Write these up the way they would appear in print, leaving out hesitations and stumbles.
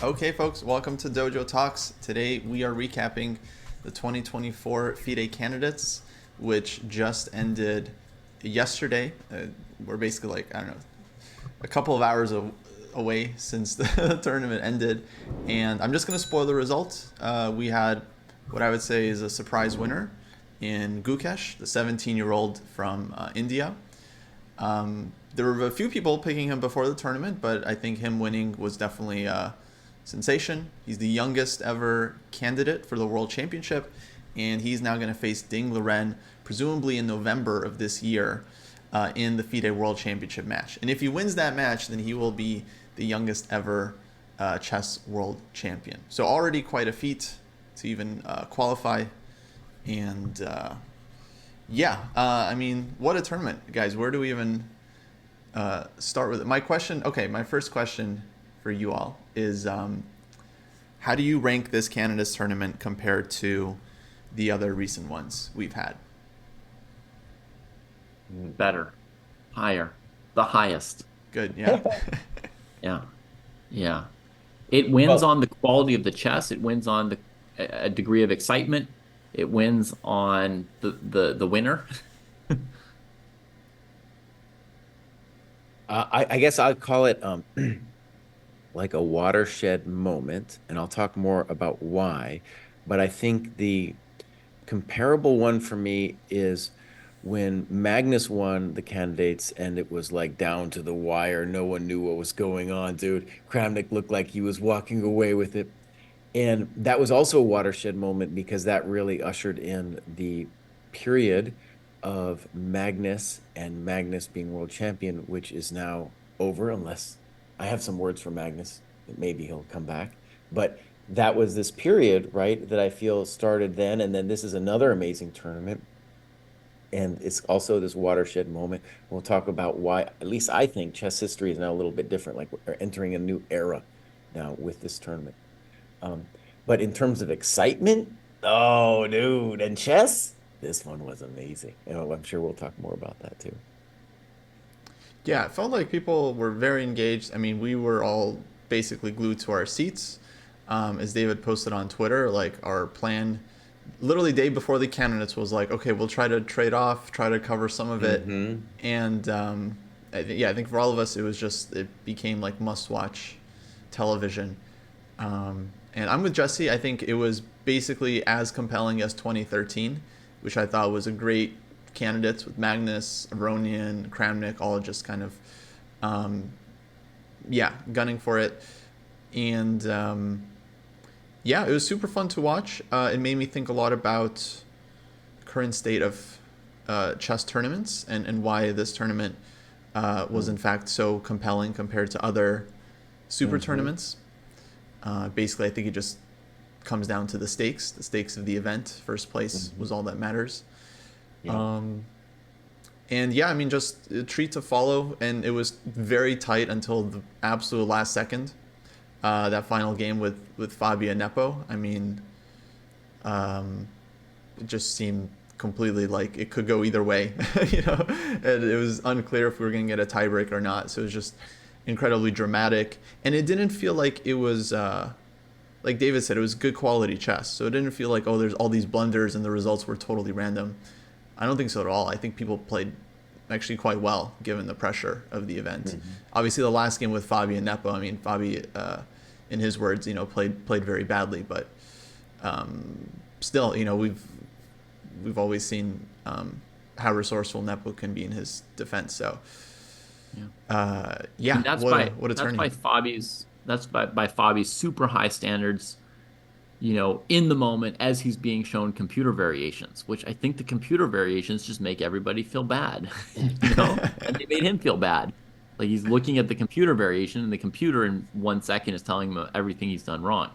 Okay, folks, welcome to Dojo Talks. Today we are recapping the 2024 FIDE candidates, which just ended yesterday. We're basically like, I don't know, a couple of hours away since the tournament ended. And I'm just going to spoil the results. We had what I would say is a surprise winner in Gukesh, the 17-year-old from India. There were a few people picking him before the tournament, but I think him winning was definitely sensation. He's the youngest ever candidate for the World Championship, and he's now going to face Ding Liren, presumably in November of this year, in the FIDE World Championship match. And if he wins that match, then he will be the youngest ever chess world champion. So already quite a feat to even qualify. And I mean, what a tournament, guys. Where do we even start with it? My first question for you all is how do you rank this Canada's tournament compared to the other recent ones we've had? Better, higher, the highest. Good, yeah. Yeah, yeah. It wins Well, on the quality of the chess. It wins on a degree of excitement. It wins on the winner. I guess I'll call it like a watershed moment, and I'll talk more about why. But I think the comparable one for me is when Magnus won the candidates, and it was like down to the wire. No one knew what was going on, dude. Kramnik looked like he was walking away with it. And that was also a watershed moment because that really ushered in the period of Magnus being world champion, which is now over, unless I have some words for Magnus. Maybe he'll come back. But that was this period, right, that I feel started then. And then this is another amazing tournament. And it's also this watershed moment. We'll talk about why, at least I think chess history is now a little bit different. Like we're entering a new era now with this tournament. Um, but in terms of excitement, oh, dude, and chess, this one was amazing. I'm sure we'll talk more about that too. Yeah, it felt like people were very engaged. I mean, we were all basically glued to our seats. As David posted on Twitter, like our plan, literally day before the candidates was like, okay, we'll try to trade off, try to cover some of it, Mm-hmm. and I think for all of us, it became like must-watch television. And I'm with Jesse. I think it was basically as compelling as 2013, which I thought was a great candidates with Magnus, Aronian, Kramnik, all just kind of, gunning for it. And it was super fun to watch. It made me think a lot about the current state of chess tournaments and why this tournament was in fact so compelling compared to other super Mm-hmm. tournaments. Basically, I think it just comes down to the stakes of the event. First place Mm-hmm. was all that matters. Yep. Um, and yeah, I mean, just a treat to follow. And it was very tight until the absolute last second. That final game with Fabio and Nepo. I mean, it just seemed completely like it could go either way. And it was unclear if we were going to get a tiebreak or not. So it was just incredibly dramatic. And it didn't feel like it was. Like David said, it was good quality chess. So it didn't feel like, oh, there's all these blunders and the results were totally random. I don't think so at all. I think people played actually quite well given the pressure of the event. Mm-hmm. Obviously, the last game with Fabi and Nepo, I mean, Fabi, in his words, played very badly, but still, we've always seen how resourceful Nepo can be in his defense. So, Yeah. I mean, what a that's tourney. by Fabi's super high standards, in the moment as he's being shown computer variations, which I think the computer variations just make everybody feel bad, and they made him feel bad. Like he's looking at the computer variation, and the computer in 1 second is telling him everything he's done wrong.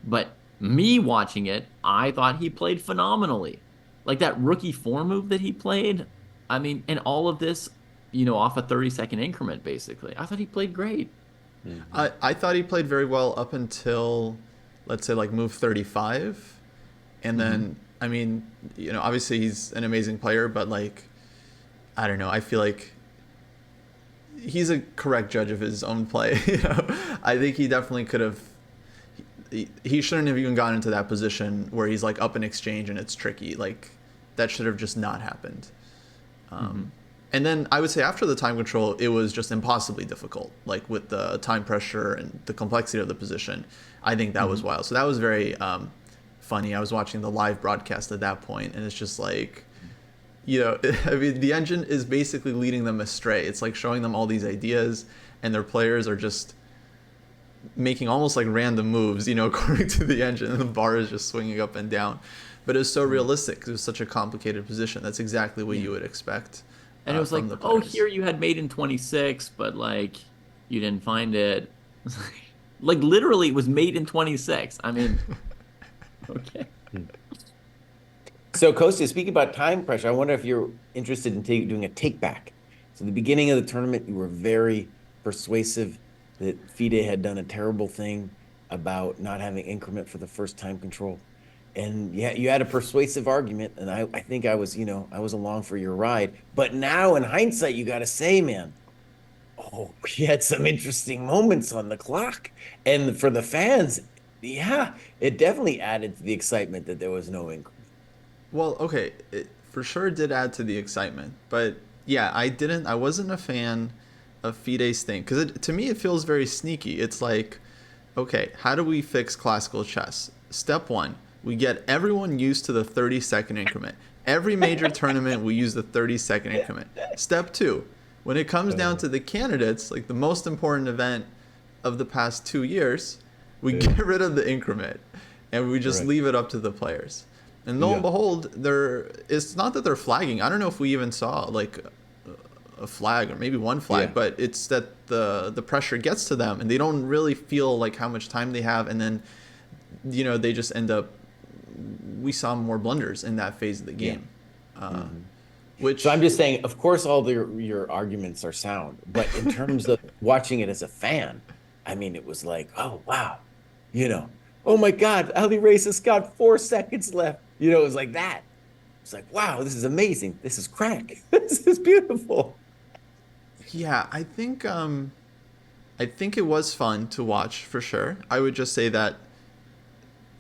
But me watching it, I thought he played phenomenally. Like that rookie four move that he played. I mean, and all of this, off a 30-second increment, basically. I thought he played great. Mm-hmm. I thought he played very well up until, let's say, like move 35. And Hmm. then, I mean, obviously he's an amazing player, but like, I don't know. I feel like he's a correct judge of his own play. I think he definitely could have. He shouldn't have even gotten into that position where he's like up in exchange and it's tricky. Like that should have just not happened. And then I would say after the time control, it was just impossibly difficult. Like with the time pressure and the complexity of the position, I think that was wild. So that was very funny. I was watching the live broadcast at that point, and it's just like, you know, I mean, the engine is basically leading them astray. It's like showing them all these ideas, and their players are just making almost like random moves, you know, according to the engine, and the bar is just swinging up and down. But it was so realistic because it was such a complicated position. That's exactly what you would expect. And it was like, oh, here you had mate in 26, but like you didn't find it. Like literally, it was mate in 26. I mean, okay. So, Kostya, speaking about time pressure, I wonder if you're interested in doing a take back. So, at the beginning of the tournament, you were very persuasive that FIDE had done a terrible thing about not having increment for the first time control. And yeah, you had a persuasive argument, and I think I was, I was along for your ride. But now, in hindsight, you got to say, man, oh, we had some interesting moments on the clock. And for the fans, yeah, it definitely added to the excitement that there was no increment. Well, okay, it for sure did add to the excitement, but yeah, I wasn't a fan of FIDE's thing because to me it feels very sneaky. It's like, okay, how do we fix classical chess? Step one, we get everyone used to the 30-second increment. Every major tournament we use the 30-second increment. Step two, when it comes down to the candidates, like the most important event of the past 2 years, we get rid of the increment and we just leave it up to the players. And lo and behold, it's not that they're flagging. I don't know if we even saw like a flag or maybe one flag, but it's that the pressure gets to them and they don't really feel like how much time they have. And then, you know, they just end up, we saw more blunders in that phase of the game. So I'm just saying, of course, all your arguments are sound, but in terms of watching it as a fan, I mean, it was like, oh, wow, oh my God, Ali Race has got 4 seconds left. It was like that. It's like, wow, this is amazing. This is crack. This is beautiful. Yeah, I think it was fun to watch for sure. I would just say that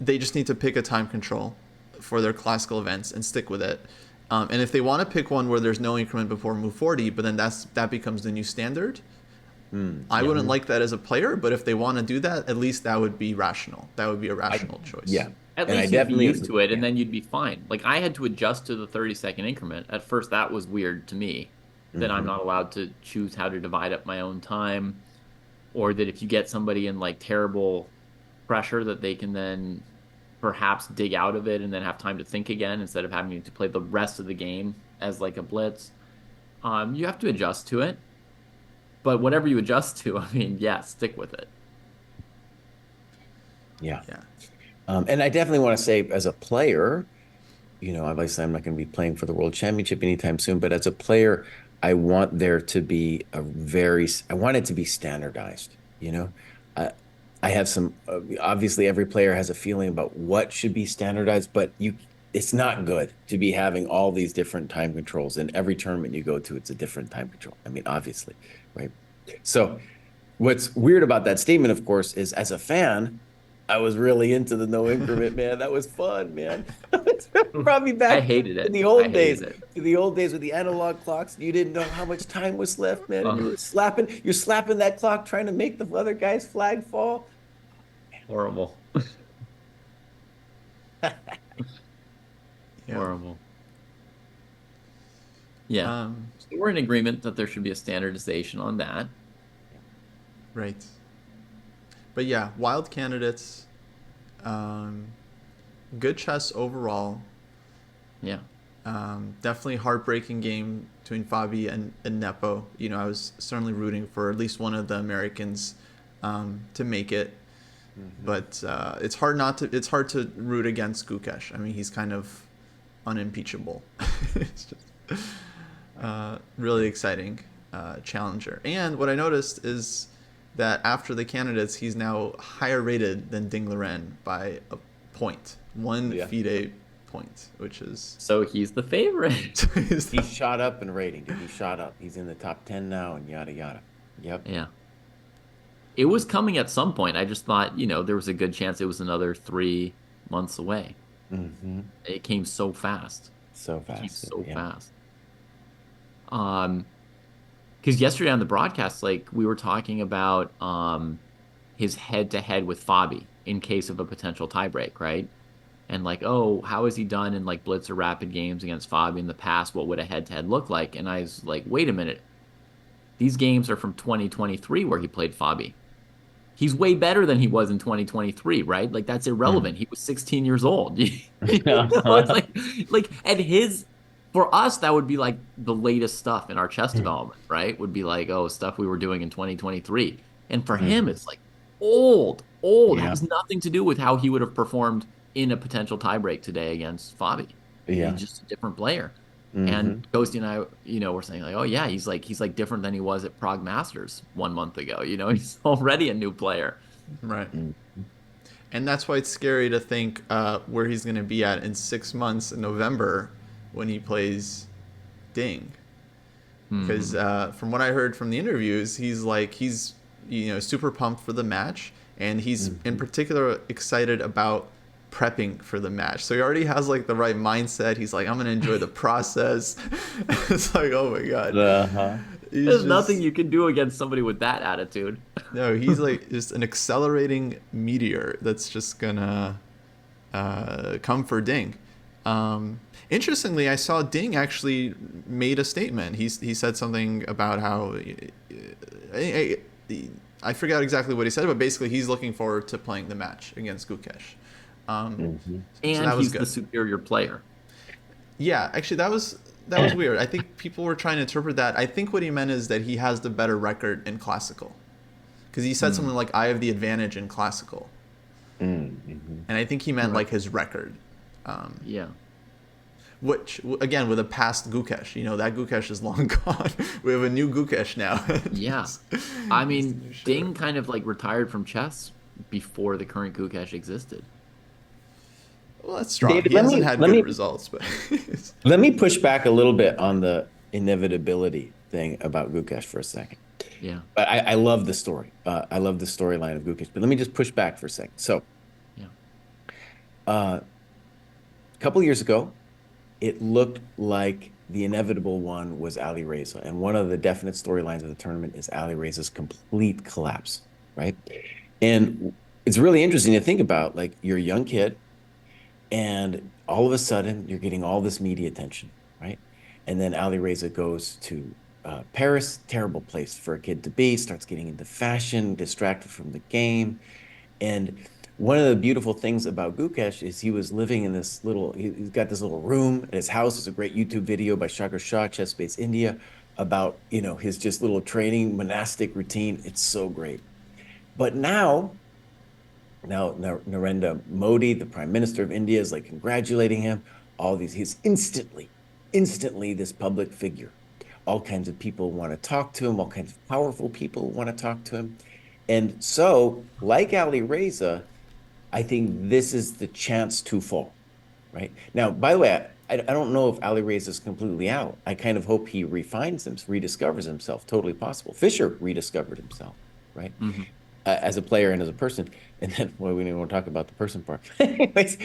they just need to pick a time control for their classical events and stick with it. And if they want to pick one where there's no increment before move 40, but then that becomes the new standard. I wouldn't like that as a player, but if they want to do that, at least that would be rational. That would be a rational choice. Yeah. At least you'd be used to it, and then you'd be fine. Like, I had to adjust to the 30-second increment. At first, that was weird to me, that I'm not allowed to choose how to divide up my own time, or that if you get somebody in, like, terrible pressure, that they can then perhaps dig out of it and then have time to think again instead of having to play the rest of the game as, like, a blitz. You have to adjust to it. But whatever you adjust to, I mean, stick with it. Yeah. And I definitely want to say, as a player, obviously I'm not going to be playing for the World Championship anytime soon, but as a player, I want there to be I want it to be standardized. I have some, obviously every player has a feeling about what should be standardized, but it's not good to be having all these different time controls. In every tournament you go to, it's a different time control. I mean, obviously, right? So what's weird about that statement, of course, is as a fan, I was really into the no increment, man. That was fun, man. Probably back I hated it. in the old days. In the old days with the analog clocks, you didn't know how much time was left, man. And you're slapping that clock trying to make the other guy's flag fall. Horrible. Horrible. Yeah. So we're in agreement that there should be a standardization on that. Right. But yeah, wild candidates. Good chess overall. Yeah. Definitely heartbreaking game between Fabi and Nepo. I was certainly rooting for at least one of the Americans to make it. But it's hard to root against Gukesh. I mean, he's kind of unimpeachable. It's just really exciting challenger. And what I noticed is that after the candidates, he's now higher rated than Ding Liren by a point. One FIDE point, which is... So he's the favorite. He shot up in rating, dude. He shot up. He's in the top 10 now and yada, yada. Yep. Yeah. it was coming at some point. I just thought, there was a good chance it was another 3 months away. Hmm. It came so fast. So It came fast. so Yeah. fast. Um, because yesterday on the broadcast, like we were talking about his head to head with Fabi in case of a potential tiebreak, right? And like, oh, how has he done in like blitz or rapid games against Fabi in the past? What would a head to head look like? And I was like, wait a minute, these games are from 2023 where he played Fabi. He's way better than he was in 2023, right? Like that's Mm. irrelevant. He was 16 years old. It's like at his for us that would be like the latest stuff in our chess development, right? Would be like, oh, stuff we were doing in 2023. And for him Mhm. it's like old, Yeah. has nothing to do with how he would have performed in a potential tiebreak today against Fabi. He's Yeah. just a different player. And Hmm. Ghosty and I, were saying like, oh yeah, he's like different than he was at Prague Masters 1 month ago. He's already a new player. Right. Hmm. And that's why it's scary to think where he's going to be at in 6 months in November when he plays Ding. Because Hmm. from what I heard from the interviews, he's super pumped for the match, and he's in Hmm. particular excited about prepping for the match. So he already has like the right mindset. He's like, I'm gonna enjoy the process. It's like, oh my god, Uh-huh. he's There's nothing just you can do against somebody with that attitude. no, he's like just an accelerating meteor that's just gonna come for Ding. Interestingly, I saw Ding actually made a statement. He said something about how I, I forgot exactly what he said, but basically he's looking forward to playing the match against Gukesh. Um, Hmm. so And that was he's the good. superior player. Yeah, actually that was weird. I think people were trying to interpret that. I think what he meant is that he has the better record in classical because he said Hmm. something like I have the advantage in classical, Hmm. and I think he meant Right. like his record. Um, Yeah. Which again, with a past Gukesh, that Gukesh is long gone. We have a new Gukesh now. Yeah. He's I he's the mean, new sheriff. Ding kind of like retired from chess before the current Gukesh existed. Well, that's strong. David, He hasn't had good results, but let me push back a little bit on the inevitability thing about Gukesh for a second. Yeah. But I love the story. I love the storyline of Gukesh. But let me just push back for a second. So, Yeah. a couple years ago, it looked like the inevitable one was Ali Reza. And one of the definite storylines of the tournament is Ali Reza's complete collapse, right? And it's really interesting to think about, like you're a young kid and all of a sudden you're getting all this media attention, right? And then Ali Reza goes to Paris, terrible place for a kid to be, starts getting into fashion, distracted from the game. And one of the beautiful things about Gukesh is he was living in this he's got this little room at his house. There's a great YouTube video by Shagar Shah, Chess Base India, about, his just little training monastic routine. It's so great. But now Narendra Modi, the Prime Minister of India, is like congratulating him. He's instantly this public figure. All kinds of people want to talk to him, all kinds of powerful people want to talk to him. And so, like Ali Reza, I think this is the chance to fall, right? Now, by the way, I don't know if Ali Reza is completely out. I kind of hope he refines him, rediscovers himself. Totally possible. Fischer rediscovered himself, right? Hmm. As a player and as a person. And then, well, we didn't want to talk about the person part. Anyways,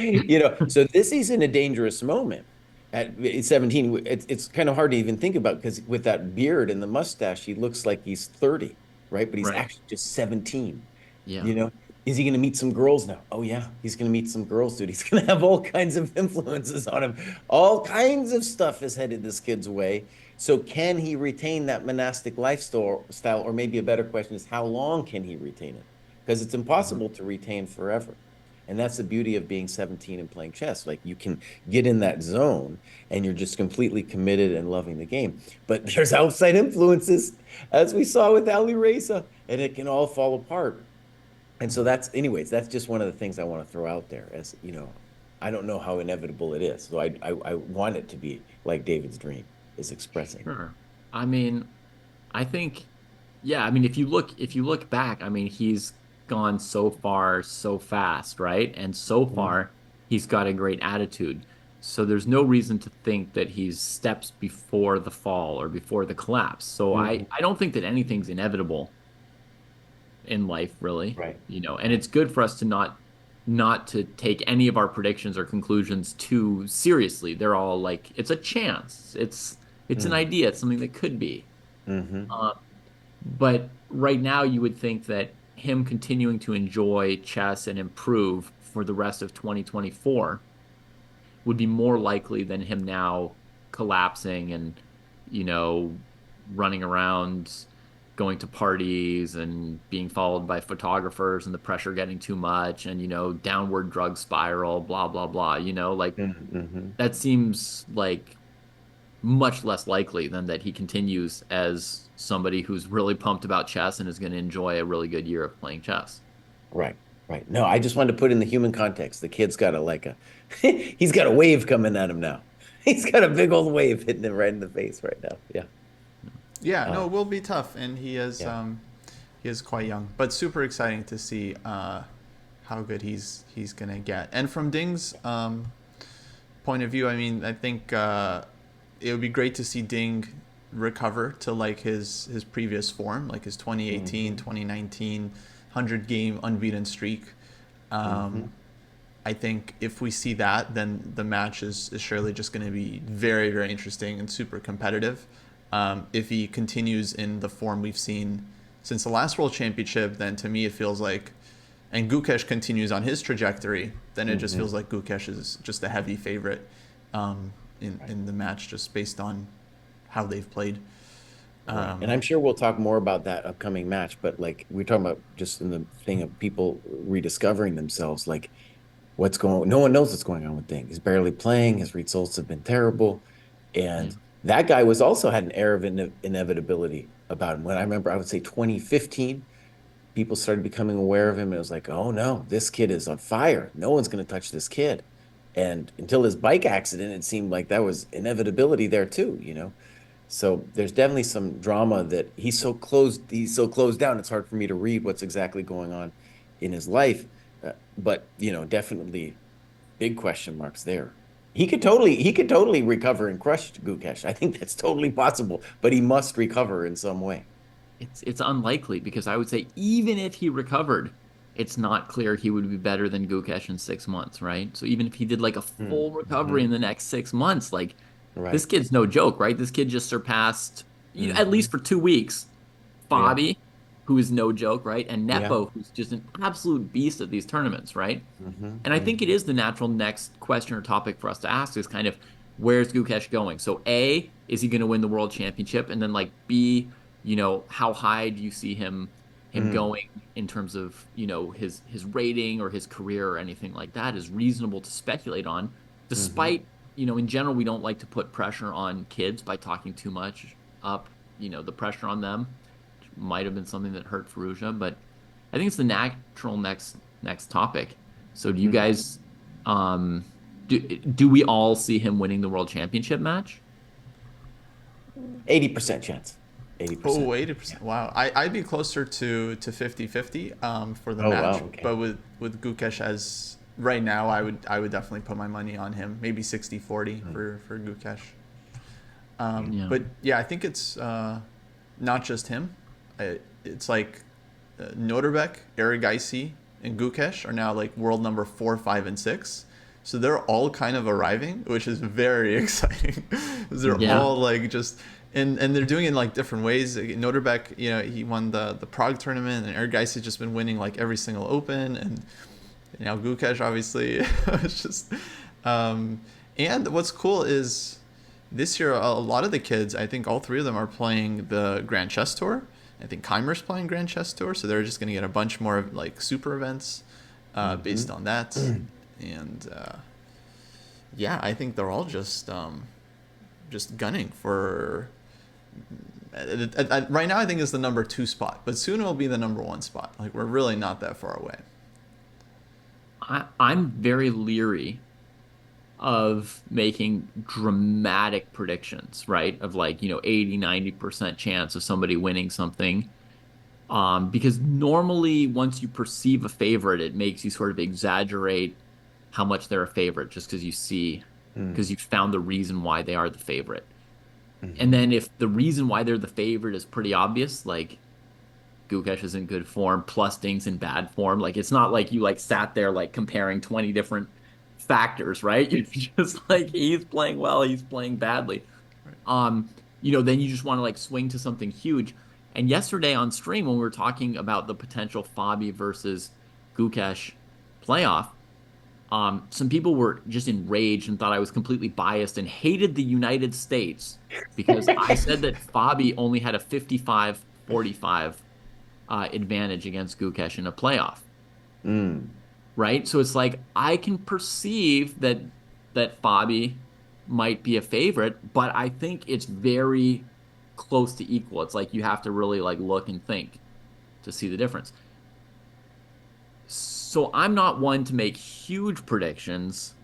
so this is in a dangerous moment. At 17, it's kind of hard to even think about because with that beard and the mustache, he looks like he's 30, right? But he's Right. actually just 17. Yeah. You know, is he going to meet some girls now? Oh, yeah, he's going to meet some girls, dude. He's going to have all kinds of influences on him. All kinds of stuff is headed this kid's way. So can he retain that monastic lifestyle, or maybe a better question is how long can he retain it? Because it's impossible to retain forever. And that's the beauty of being 17 and playing chess. Like you can get in that zone and you're just completely committed and loving the game. But there's outside influences, as we saw with Ali Reza, and it can all fall apart. And so anyways, that's just one of the things I want to throw out there as, I don't know how inevitable it is. So I want it to be like David's dream is expressing. Sure. I mean, I think, yeah, I mean, if you look back, I mean, he's gone so far so fast, right? And so Mhm. far, he's got a great attitude. So there's no reason to think that he's steps before the fall or before the collapse. So I Mhm. I don't think that anything's inevitable in life, really. Right. And it's good for us to not to take any of our predictions or conclusions too seriously. They're all like it's a chance. It's an Mm. idea. It's something that could be. Hmm. Uh, but right now, you would think that him continuing to enjoy chess and improve for the rest of 2024 would be more likely than him now collapsing and, you know, running around, going to parties and being followed by photographers and the pressure getting too much and, downward drug spiral, blah, blah, blah. Like Hmm. that seems like much less likely than that he continues as somebody who's really pumped about chess and is going to enjoy a really good year of playing chess. Right. Right. No, I just wanted to put in the human context. The kid's got he's got a wave coming at him now. He's got a big old wave hitting him right in the face right now. Yeah. Yeah, no, Uh, it will be tough, and yeah. he is quite young, but super exciting to see how good he's gonna get. And from Ding's point of view, I mean, I think it would be great to see Ding recover to like his previous form, like his 2018, Hmm. 2019 100-game unbeaten streak. Hmm. Um, I think if we see that, then the match is surely just going to be very, very interesting and super competitive. If he continues in the form we've seen since the last World Championship, then to me it feels like, and Gukesh continues on his trajectory, then it just Hmm. feels like Gukesh is just a heavy favorite Right. in the match, just based on how they've played. Right. And Um, I'm sure we'll talk more about that upcoming match, but like we're talking about just in the thing of people rediscovering themselves, like no one knows what's going on with Ding. He's barely playing, his results have been terrible. Yeah. And that guy was also had an air of inevitability about him. When I remember, I would say 2015, people started becoming aware of him. And it was like, oh no, this kid is on fire. No one's going to touch this kid. And until his bike accident, it seemed like that was inevitability there too. So there's definitely some drama that he's so closed down. It's hard for me to read what's exactly going on in his life. But definitely big question marks there. He could totally recover and crush Gukesh. I think that's totally possible, but he must recover in some way. It's unlikely because I would say even if he recovered, it's not clear he would be better than Gukesh in 6 months, right? So even if he did like a full recovery Mm-hmm. in the next 6 months, like this Right. kid's no joke, right? This kid just surpassed, at Mm-hmm. least for 2 weeks, Yeah. Fabi, who is no joke, right? And Yeah. Nepo, who's just an absolute beast at these tournaments, right? Mm-hmm. And I think it Mm-hmm. is the natural next question or topic for us to ask is kind of where's Gukesh going? So A, is he going to win the world championship? And then like B, how high do you see him Mm. going in terms of, his rating or his career or anything like that is reasonable to speculate on, Mm-hmm. despite, in general, we don't like to put pressure on kids by talking too much up, the pressure on them, which might have been something that hurt Ferrugia, but I think it's the natural next topic. So do you Mm. guys um do we all see him winning the world championship match? 80% chance. 80%. Oh, Yeah. 80%. Wow. I'd be closer to 50-50 for the Oh, wow. match. Okay. But with Gukesh as right now, I would definitely put my money on him. Maybe 60-40 Mm. for Gukesh. Yeah. Yeah. But yeah, I think it's not just him. It's like Noterbeck, Erigaisi, and Gukesh are now like world number 4, 5, and 6. So they're all kind of arriving, which is very exciting. They're Yeah. all like just and they're doing it in like different ways. Noterbeck, he won the Prague tournament, and Erigaisi has just been winning like every single Open, and now Gukesh obviously. It's just and what's cool is this year a lot of the kids, I think all three of them are playing the Grand Chess Tour. I think Keimer's playing Grand Chess Tour, so they're just going to get a bunch more like super events based Mm-hmm. on that. And yeah, I think they're all just gunning for. Right now, I think it's the number 2 spot, but soon it'll be the number 1 spot. Like we're really not that far away. I'm very leery of making dramatic predictions, right? Of like, 80, 90% chance of somebody winning something. Because normally once you perceive a favorite, it makes you sort of exaggerate how much they're a favorite just because you found the reason why they are the favorite. And Mm-hmm. then if the reason why they're the favorite is pretty obvious, like Gukesh is in good form, plus Ding's in bad form. Like it's not like you like sat there like comparing 20 different factors, right? You're just like he's playing well, he's playing badly. Right. Then you just want to like swing to something huge. And yesterday on stream, when we were talking about the potential Fabi versus Gukesh playoff, some people were just enraged and thought I was completely biased and hated the United States because I said that Fabi only had a 55-45 advantage against Gukesh in a playoff, Mm. right? So it's like I can perceive that Fabi might be a favorite, but I think it's very close to equal. It's like you have to really like look and think to see the difference. So I'm not one to make huge predictions.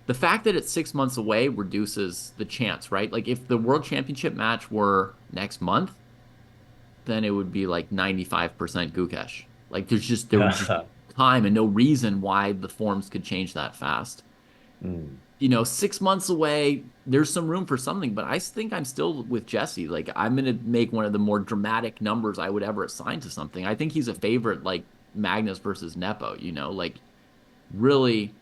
The fact that it's 6 months away reduces the chance, right? Like if the world championship match were next month, then it would be like 95% Gukesh. Like there would just time and no reason why the forms could change that fast. Mm. 6 months away, there's some room for something, but I think I'm still with Jesse. Like I'm gonna make one of the more dramatic numbers I would ever assign to something. I think he's a favorite, like Magnus versus Nepo, like really.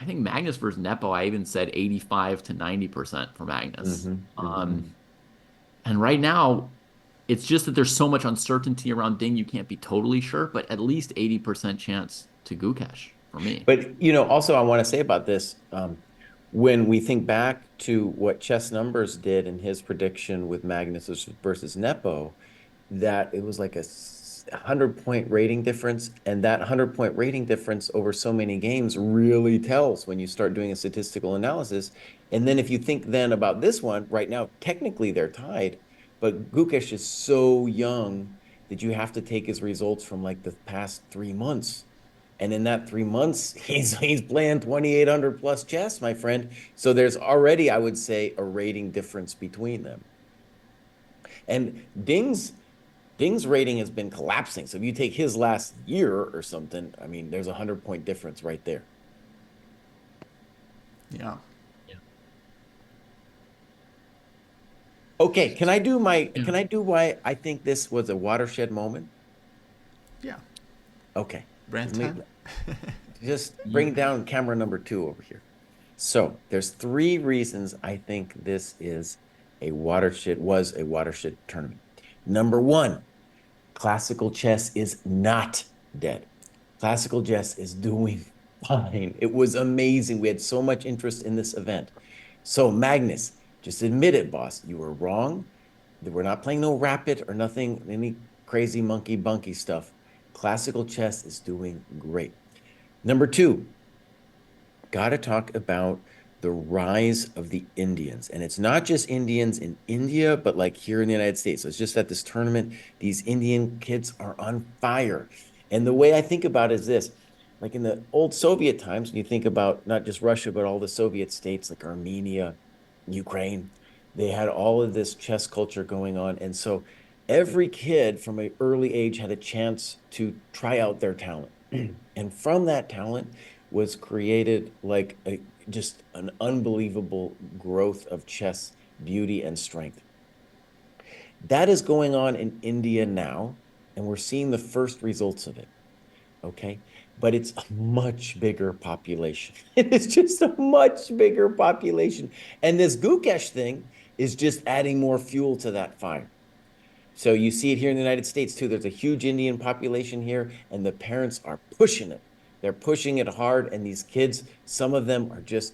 I think Magnus versus Nepo, I even said 85 to 90% for Magnus. Hmm. Hmm. And right now, it's just that there's so much uncertainty around Ding, you can't be totally sure, but at least 80% chance to Gukesh for me. But also I want to say about this, when we think back to what Chess Numbers did in his prediction with Magnus versus Nepo, that it was like a 100-point rating difference, and that 100-point rating difference over so many games really tells when you start doing a statistical analysis. And then if you think then about this one, right now, technically they're tied, but Gukesh is so young that you have to take his results from like the past 3 months. And in that 3 months, he's playing 2,800 plus chess, my friend. So there's already, I would say, a rating difference between them. And Ding's rating has been collapsing. So if you take his last year or something, I mean, there's a 100-point difference right there. Yeah. Yeah. Okay, can I do Yeah. why I think this was a watershed moment? Yeah. Okay. Brand Let me time. just You bring down camera number 2 over here. So there's 3 reasons I think this was a watershed tournament. Number 1, classical chess is not dead. Classical chess is doing fine. It was amazing. We had so much interest in this event. So Magnus, just admit it, boss. You were wrong. We're not playing no rapid or nothing, any crazy monkey bunky stuff. Classical chess is doing great. Number 2, got to talk about the rise of the Indians. And it's not just Indians in India, but like here in the United States. So it's just at this tournament, these Indian kids are on fire. And the way I think about it is this, like in the old Soviet times, when you think about not just Russia, but all the Soviet states like Armenia, Ukraine, they had all of this chess culture going on. And so every kid from an early age had a chance to try out their talent. And from that talent, was created like just an unbelievable growth of chess beauty and strength. That is going on in India now, and we're seeing the first results of it. Okay. But it's a much bigger population. It is just a much bigger population. And this Gukesh thing is just adding more fuel to that fire. So you see it here in the United States too. There's a huge Indian population here, and the parents are pushing it. They're pushing it hard, and these kids, some of them are just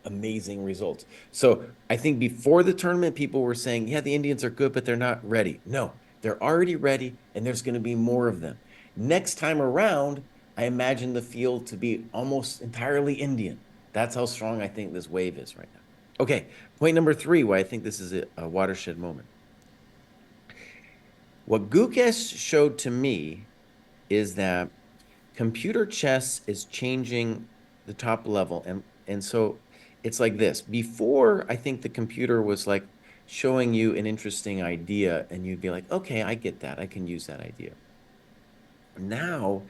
amazing results. So I think before the tournament, people were saying, yeah, the Indians are good, but they're not ready. No, they're already ready, and there's going to be more of them. Next time around, I imagine the field to be almost entirely Indian. That's how strong I think this wave is right now. Okay, point number 3, why I think this is a watershed moment. What Gukesh showed to me is that computer chess is changing the top level. And so it's like this. Before, I think the computer was like showing you an interesting idea, and you'd be like, okay, I get that. I can use that idea. Now,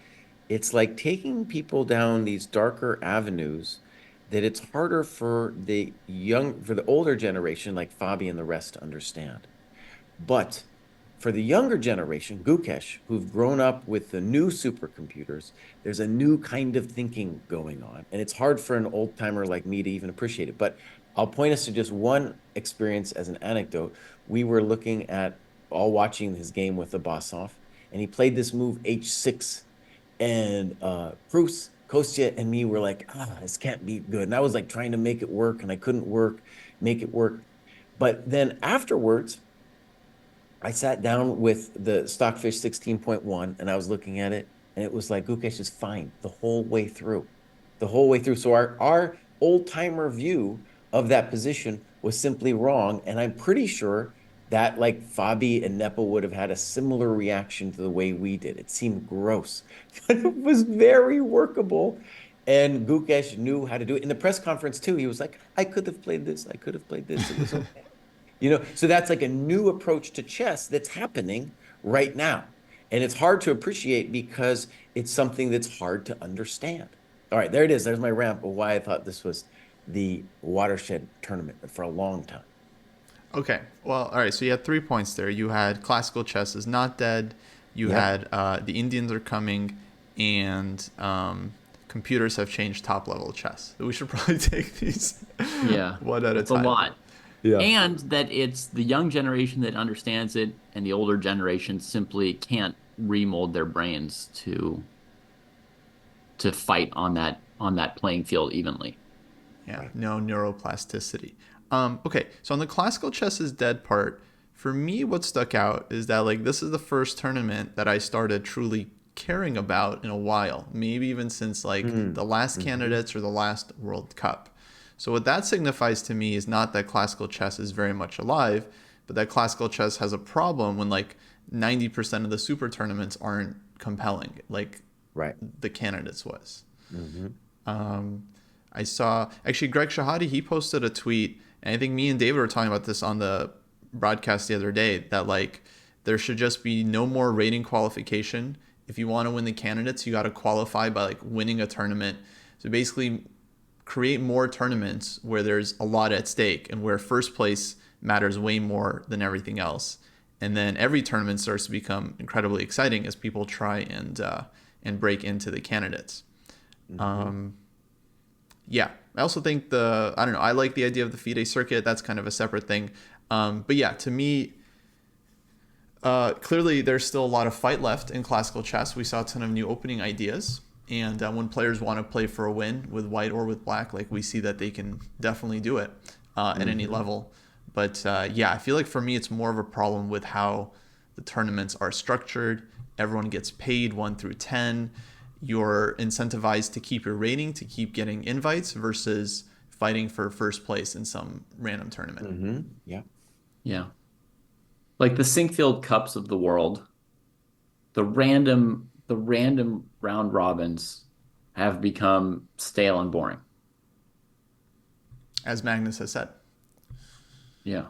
it's like taking people down these darker avenues that it's harder for the older generation, like Fabi and the rest, to understand. But for the younger generation, Gukesh, who've grown up with the new supercomputers, there's a new kind of thinking going on. And it's hard for an old timer like me to even appreciate it. But I'll point us to just one experience as an anecdote. We were looking at watching his game with the boss off, and he played this move H6. And Prus, Kostya, and me were like, this can't be good. And I was like trying to make it work, and I couldn't make it work. But then afterwards, I sat down with the Stockfish 16.1 and I was looking at it, and it was like Gukesh is fine the whole way through. The whole way through. So our old timer view of that position was simply wrong. And I'm pretty sure that like Fabi and Nepo would have had a similar reaction to the way we did. It seemed gross, but it was very workable. And Gukesh knew how to do it. In the press conference too, he was like, I could have played this. I could have played this. It was okay. So that's like a new approach to chess that's happening right now. And it's hard to appreciate because it's something that's hard to understand. All right, there it is. There's my rant of why I thought this was the watershed tournament for a long time. Okay. Well, all right. So you had 3 points there. You had classical chess is not dead. You had the Indians are coming, and computers have changed top level chess. We should probably take these one at a time. A lot. Yeah. And that it's the young generation that understands it, and the older generation simply can't remold their brains to fight on that playing field evenly. Yeah, no neuroplasticity. Okay, so on the classical chess is dead part, for me what stuck out is that like this is the first tournament that I started truly caring about in a while, maybe even since like the last candidates or the last World Cup. So what that signifies to me is not that classical chess is very much alive, but that classical chess has a problem when like 90% of the super tournaments aren't compelling, like the candidates was. I saw, actually, Greg Shahadi, he posted a tweet, and I think me and David were talking about this on the broadcast the other day, that like there should just be no more rating qualification. If you want to win the candidates, you got to qualify by like winning a tournament. So basically create more tournaments where there's a lot at stake and where first place matters way more than everything else. And then every tournament starts to become incredibly exciting as people try and break into the candidates. Yeah, I also think I like the idea of the FIDE circuit. That's kind of a separate thing. But yeah, to me, clearly there's still a lot of fight left in classical chess. We saw a ton of new opening ideas. And when players want to play for a win with white or with black, like we see that they can definitely do it at any level. But yeah, I feel like for me, it's more of a problem with how the tournaments are structured. Everyone gets paid 1 through 10. You're incentivized to keep your rating, to keep getting invites versus fighting for first place in some random tournament. Yeah. Like the Sinkfield Cups of the world, the random round robins have become stale and boring. As Magnus has said. Yeah.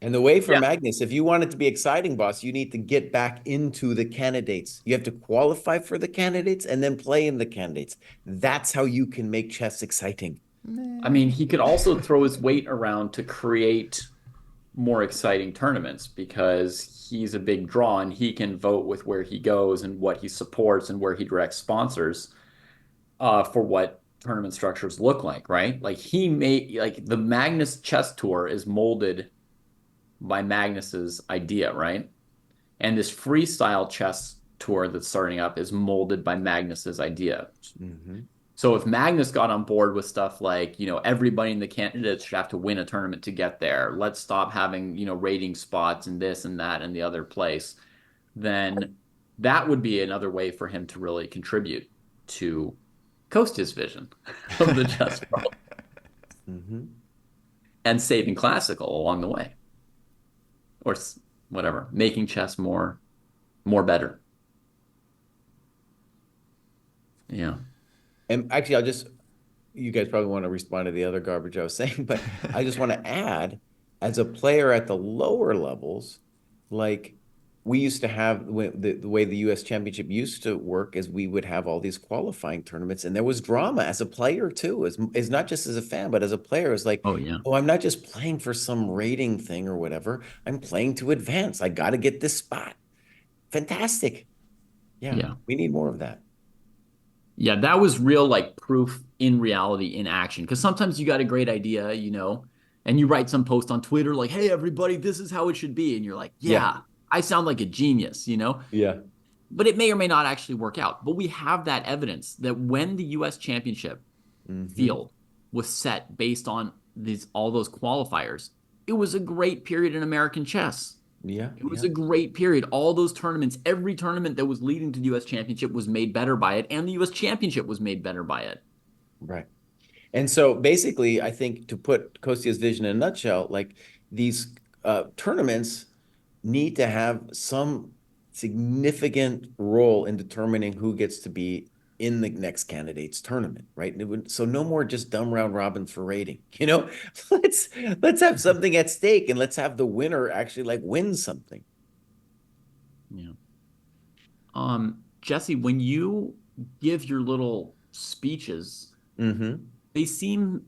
And the way for Magnus, if you want it to be exciting, boss, you need to get back into the candidates. You have to qualify for the candidates and then play in the candidates. That's how you can make chess exciting. I mean, he could also throw his weight around to create more exciting tournaments because he's a big draw and he can vote with where he goes and what he supports and where he directs sponsors for what tournament structures look like, right? Like the Magnus chess tour is molded by Magnus's idea, right? And this freestyle chess tour that's starting up is molded by Magnus's idea. So if Magnus got on board with stuff like, everybody in the candidates should have to win a tournament to get there. Let's stop having, rating spots and this and that and the other place. Then that would be another way for him to really contribute to Kostya's vision of the chess world. And saving classical along the way. Or whatever, making chess more better. Yeah. And actually, you guys probably want to respond to the other garbage I was saying, but I just want to add, as a player at the lower levels, like we used to have the way the U.S. Championship used to work is we would have all these qualifying tournaments, and there was drama as a player too, as not just as a fan, but as a player. It's like, Oh yeah. oh, I'm not just playing for some rating thing or whatever. I'm playing to advance. I got to get this spot. Fantastic. Yeah, Yeah. we need more of that. Yeah, that was real like proof in reality in action. Because sometimes you got a great idea, and you write some post on Twitter like, "Hey, everybody, this is how it should be," and you're like, Yeah, "Yeah, I sound like a genius." yeah. But it may or may not actually work out. But we have that evidence that when the U.S. Championship Hmm. field was set based on these all those qualifiers, it was a great period in American chess. Yeah, It was yeah. a great period. All those tournaments, every tournament that was leading to the U.S. Championship was made better by it, and the U.S. Championship was made better by it. Right. And so basically, I think to put Kostia's vision in a nutshell, like these tournaments need to have some significant role in determining who gets to be in the next candidate's tournament, right? So no more just dumb round robins for rating. Let's let's have something at stake, and let's have the winner actually like win something. Yeah. Jesse, when you give your little speeches, Mm-hmm. they seem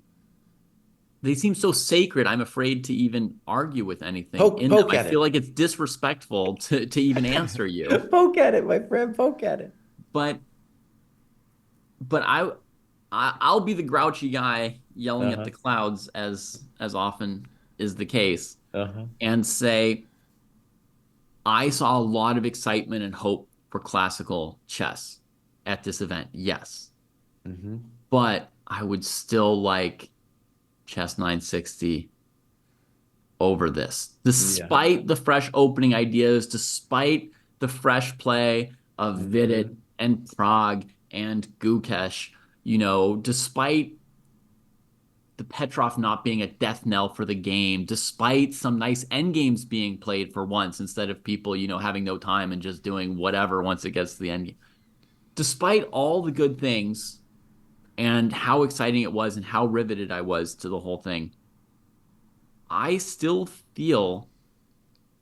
they seem so sacred. I'm afraid to even argue with anything in them. Poke I at feel it. like it's disrespectful to even answer you. Poke at it, my friend. Poke at it. But but I'll be the grouchy guy yelling at the Uh-huh. clouds as often is the case Uh-huh. and say I saw a lot of excitement and hope for classical chess at this event. Yes. Mm-hmm. But I would still like Chess 960 over this, Yeah. despite the fresh opening ideas, despite the fresh play of Vidit Mm-hmm. and Prague and Gukesh, despite the Petrov not being a death knell for the game, despite some nice end games being played for once instead of people, having no time and just doing whatever once it gets to the end game. Despite all the good things and how exciting it was and how riveted I was to the whole thing, I still feel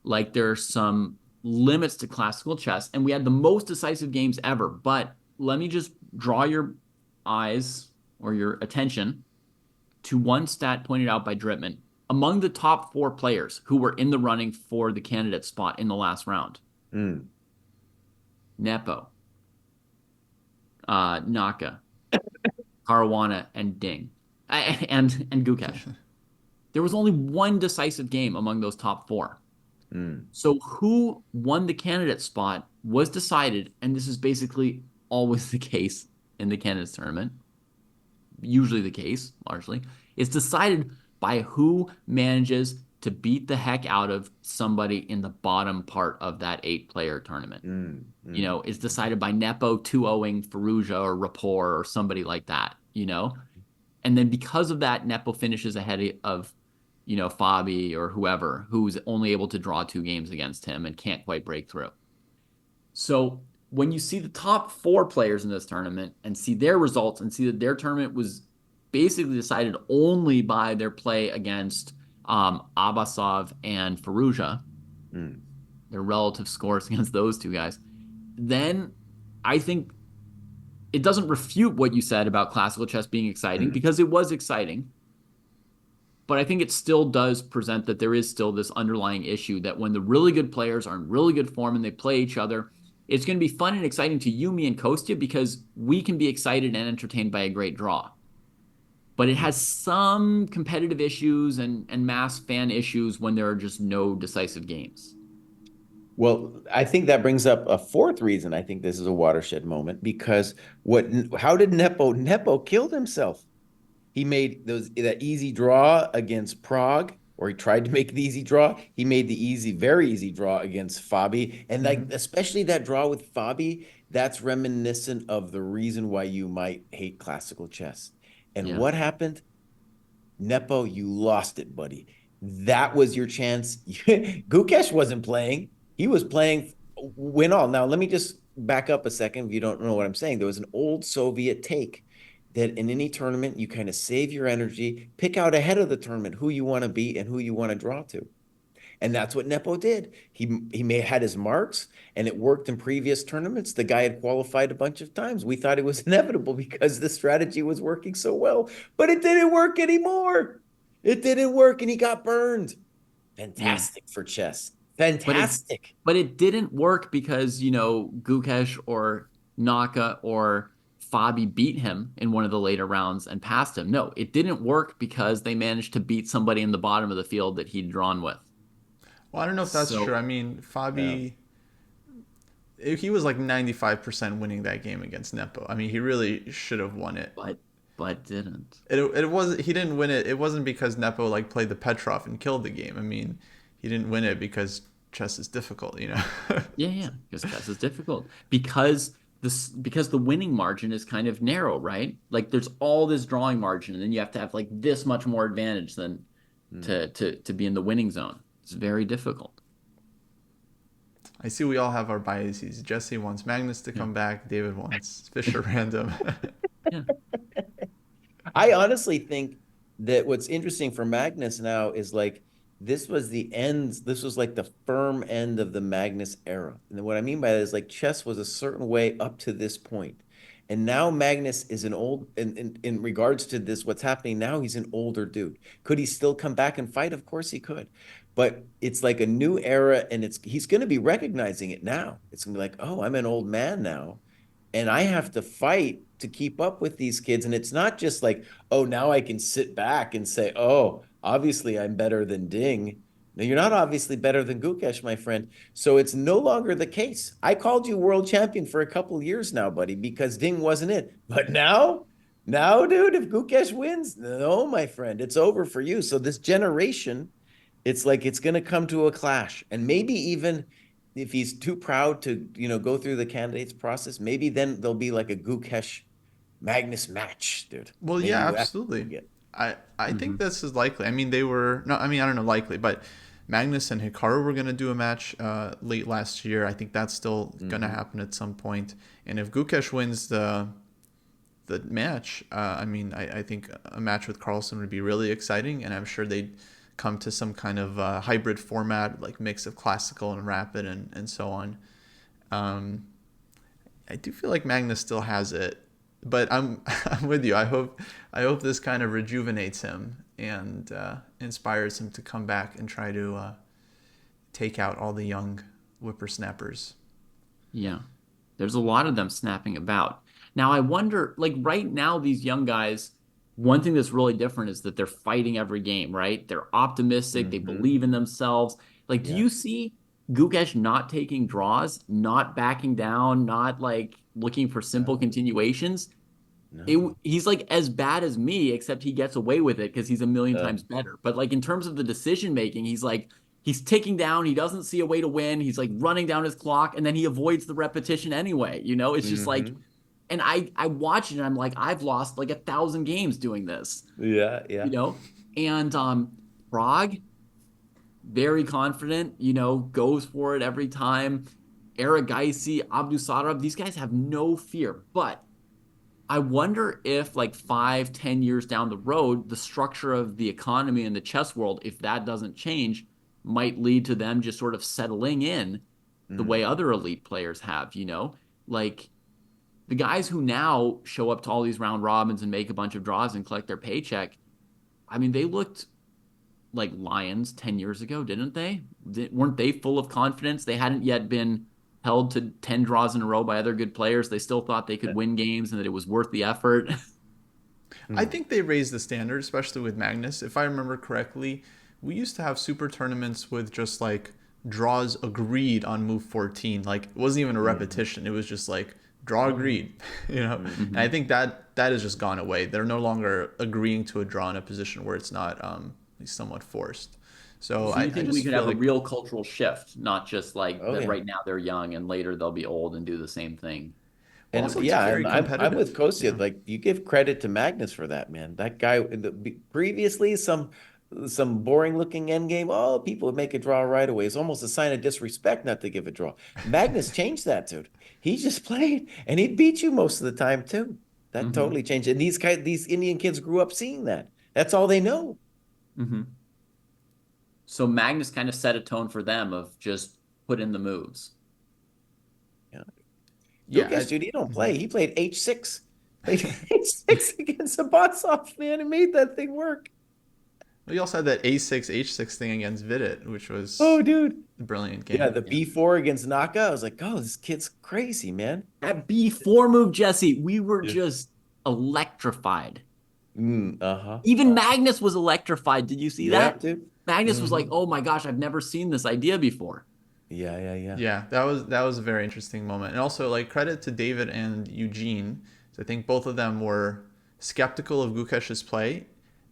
like there are some limits to classical chess, and we had the most decisive games ever. But let me just draw your eyes or your attention to one stat pointed out by Drittman. Among the top four players who were in the running for the candidate spot in the last round, Mm. Nepo, Naka, Caruana, and Ding, and Gukesh. There was only one decisive game among those top four. Mm. So who won the candidate spot was decided, and this is basically always the case in the candidates tournament, usually the case, largely. It's decided by who manages to beat the heck out of somebody in the bottom part of that 8-player tournament. Mm. Mm. It's decided by Nepo 2-0ing Faruja or Rapport or somebody like that. And then because of that, Nepo finishes ahead of, Fabi or whoever who's only able to draw 2 games against him and can't quite break through. So when you see the top four players in this tournament and see their results and see that their tournament was basically decided only by their play against Abbasov and Faruja, Mm. their relative scores against those two guys, then I think it doesn't refute what you said about classical chess being exciting Mm. because it was exciting. But I think it still does present that there is still this underlying issue that when the really good players are in really good form and they play each other, it's going to be fun and exciting to you, me, and Kostya because we can be excited and entertained by a great draw. But it has some competitive issues and mass fan issues when there are just no decisive games. Well, I think that brings up a fourth reason I think this is a watershed moment because how did Nepo killed himself? He made that easy draw against Prague, or he tried to make the easy draw. He made the very easy draw against Fabi. And like, Hmm. especially that draw with Fabi, that's reminiscent of the reason why you might hate classical chess. And Yeah. what happened? Nepo, you lost it, buddy. That was your chance. Gukesh wasn't playing. He was playing win all. Now, let me just back up a second if you don't know what I'm saying. There was an old Soviet take that in any tournament, you kind of save your energy, pick out ahead of the tournament who you want to beat and who you want to draw to. And that's what Nepo did. He may had his marks, and it worked in previous tournaments. The guy had qualified a bunch of times. We thought it was inevitable because the strategy was working so well, but it didn't work anymore. It didn't work, and he got burned. Yeah. Fantastic for chess. But it Fantastic. but it didn't work because, Gukesh or Naka or Fabi beat him in one of the later rounds and passed him. No, it didn't work because they managed to beat somebody in the bottom of the field that he'd drawn with. Well, I don't know if that's true. So, I mean, Yeah. Fabi, he was like 95% winning that game against Nepo. I mean, he really should have won it. but didn't. It was he didn't win it. It wasn't because Nepo like played the Petrov and killed the game. I mean, he didn't win it because chess is difficult, you know. Yeah, yeah, because chess is difficult because the winning margin is kind of narrow, right? Like there's all this drawing margin, and then you have to have like this much more advantage than to be in the winning zone. It's very difficult. I see we all have our biases. Jesse wants Magnus to Yeah. come back. David wants Fischer random. Yeah. I honestly think that what's interesting for Magnus now is like this was the end, this was like the firm end of the Magnus era. And what I mean by that is like chess was a certain way up to this point. And now Magnus is an old in regards to this, what's happening now, he's an older dude. Could he still come back and fight? Of course he could. But it's like a new era, and he's going to be recognizing it now. It's going to be like, oh, I'm an old man now, and I have to fight to keep up with these kids. And it's not just like, oh, now I can sit back and say, oh, obviously I'm better than Ding. No, you're not obviously better than Gukesh, my friend. So it's no longer the case. I called you world champion for a couple of years now, buddy, because Ding wasn't it. But now, dude, if Gukesh wins, no, my friend, it's over for you. So this generation, it's like it's going to come to a clash. And maybe even if he's too proud to, go through the candidates process, maybe then there'll be like a Gukesh Magnus match, dude. Well, Maybe yeah, that's what we absolutely. get. I think this is likely. I mean, they were no. I mean, I don't know likely, but Magnus and Hikaru were going to do a match late last year. I think that's still going to happen at some point. And if Gukesh wins the match, I mean, I think a match with Carlsen would be really exciting, and I'm sure they'd come to some kind of hybrid format, like mix of classical and rapid and so on. I do feel like Magnus still has it, but I'm I'm with you. I hope this kind of rejuvenates him and inspires him to come back and try to take out all the young whippersnappers. Yeah. There's a lot of them snapping about. Now, I wonder, like right now, these young guys, one thing that's really different is that they're fighting every game, right? They're optimistic, they believe in themselves. Like, do Yeah. you see Gukesh not taking draws, not backing down, not like looking for simple No, continuations? no. He's like as bad as me, except he gets away with it because he's a million Uh, times better. But like in terms of the decision making, he's ticking down. He doesn't see a way to win. He's like running down his clock, and then he avoids the repetition anyway. It's just like, mhm. and I watch it, and I'm like, I've lost like 1,000 games doing this, Yeah, you yeah. know. And Prague, very confident, goes for it every time. Aragaisi, Abdusarab, these guys have no fear, but I wonder if, like 5, 10 years down the road, the structure of the economy in the chess world, if that doesn't change, might lead to them just sort of settling in the way Mhm. other elite players have. Like the guys who now show up to all these round robins and make a bunch of draws and collect their paycheck. I mean, they looked like lions 10 years ago, didn't they? Weren't they full of confidence? They hadn't yet been held to 10 draws in a row by other good players. They still thought they could win games and that it was worth the effort. I Mhm. think they raised the standard, especially with Magnus. If I remember correctly, we used to have super tournaments with just like draws agreed on move 14. Like it wasn't even a Mhm. repetition. It was just like draw agreed, And I Mhm. think that has just gone away. They're no longer agreeing to a draw in a position where it's not somewhat forced. So So I, you I think we just could feel have a like real cultural shift, not just like Oh that yeah. right now they're young and later they'll be old and do the same thing. well, And also it's yeah, very and I'm with competitive. Kostya. Yeah. Like you give credit to Magnus for that, man. That guy previously some boring looking end game. Oh, people would make a draw right away. It's almost a sign of disrespect not to give a draw. Magnus changed that, dude. He just played and he'd beat you most of the time too. That Hmm. totally changed. And these Indian kids grew up seeing that. That's all they know. Hmm. So Magnus kind of set a tone for them of just put in the moves. Yeah. Yeah, Gukesh, dude, he don't play. He played H6. Played H6 against Sabatsov, man, and made that thing work. we also had that A6 H6 thing against Vidit, which Oh, was dude. a brilliant Yeah, game. the B4 against Naka. I was like, oh, this kid's crazy, man. That B4 move, Jesse, we were Yeah. just electrified. Uh-huh. Even Magnus was electrified. Did you see Yeah, that? dude. Magnus was like, Hmm. "Oh my gosh, I've never seen this idea before." Yeah, yeah, yeah. Yeah, that was a very interesting moment, and also like credit to David and Eugene. So I think both of them were skeptical of Gukesh's play,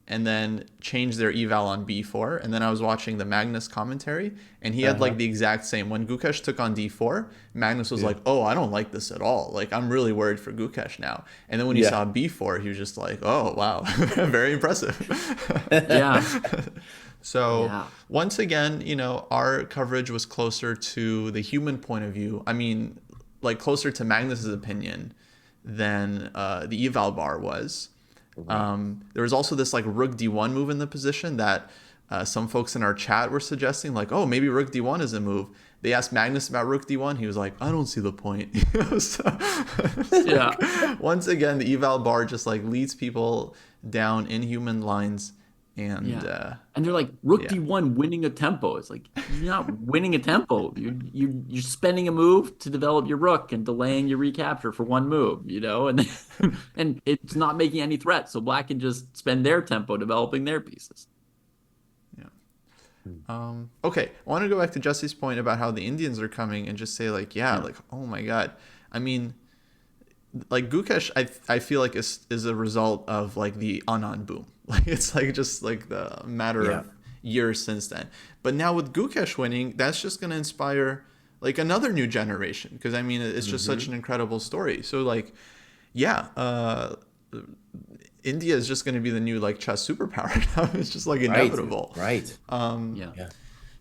and then changed their eval on B4. And then I was watching the Magnus commentary, and he had like Uh-huh. the exact same. When Gukesh took on D4, Magnus was Yeah. like, "Oh, I don't like this at all. Like I'm really worried for Gukesh now." And then when he Yeah. saw B4, he was just like, "Oh wow, very impressive." Yeah, So yeah, once again, our coverage was closer to the human point of view. I mean, like closer to Magnus's opinion than the eval bar was. Right. There was also this like Rook D1 move in the position that some folks in our chat were suggesting, like, oh, maybe Rook D1 is a move. They asked Magnus about Rook D1. He was like, I don't see the point. So, it's yeah. like, once again, the eval bar just like leads people down inhuman lines, and Yeah. And they're like, Rook yeah. D1 winning a tempo. It's like you're not winning a tempo. You're spending a move to develop your rook and delaying your recapture for one move, and and it's not making any threat. So black can just spend their tempo developing their pieces. Yeah. Okay, I want to go back to Jesse's point about how the Indians are coming and just say like, yeah, Yeah. like, oh my God. I mean, like Gukesh, I feel like is a result of like the Anand boom. Like it's like just like the matter Yeah. of years since then. But now with Gukesh winning, that's just going to inspire like another new generation, because I mean it's just such Hmm. an incredible story. So like, yeah, India is just going to be the new like chess superpower now. It's just like Right. inevitable. Right. Yeah. Yeah.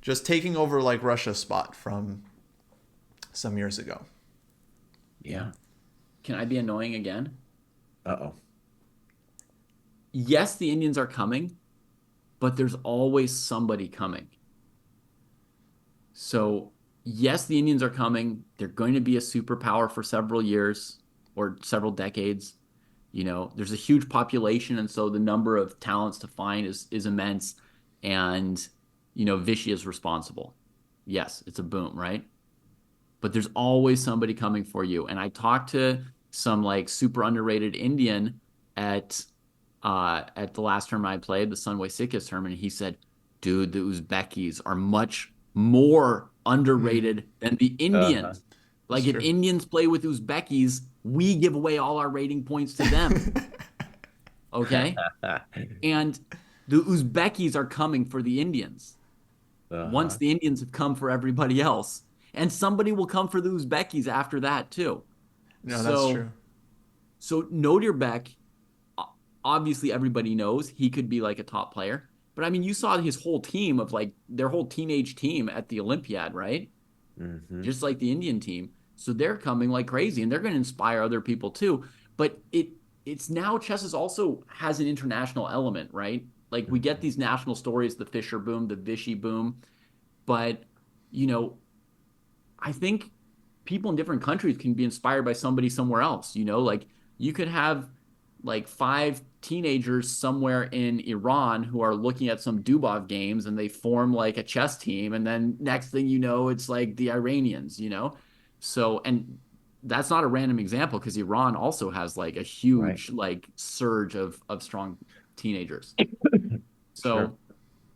Just taking over like Russia's spot from some years ago. Yeah. Can I be annoying again? Uh-oh. Yes, the Indians are coming, but there's always somebody coming. So, yes, the Indians are coming. They're going to be a superpower for several years or several decades. There's a huge population, and so the number of talents to find is immense. And, Vichy is responsible. Yes, it's a boom, right? But there's always somebody coming for you. And I talked to some like super underrated Indian at at the last tournament I played, the Sunway Sikis tournament. He said, dude, the Uzbekis are much more Mm, underrated than the Uh-huh. Indians. that's Like if true. Indians play with Uzbekis, we give away all our rating points to them. Okay. And the Uzbekis are coming for the Indians once Uh-huh. the Indians have come for everybody else. And somebody will come for the Uzbekis after that too. No, that's So, true. so Nodirbek, obviously everybody knows he could be like a top player. But I mean, you saw his whole team of like their whole teenage team at the Olympiad, right? Hmm. Just like the Indian team. So they're coming like crazy and they're going to inspire other people too. But it's now chess is also has an international element, right? Like we get these national stories, the Fischer boom, the Vichy boom, but you know, I think people in different countries can be inspired by somebody somewhere else. Like you could have like five teenagers somewhere in Iran who are looking at some Dubov games and they form like a chess team. And then next thing you know, it's like the Iranians. So, and that's not a random example because Iran also has like a Right. huge like surge of strong teenagers. Sure. So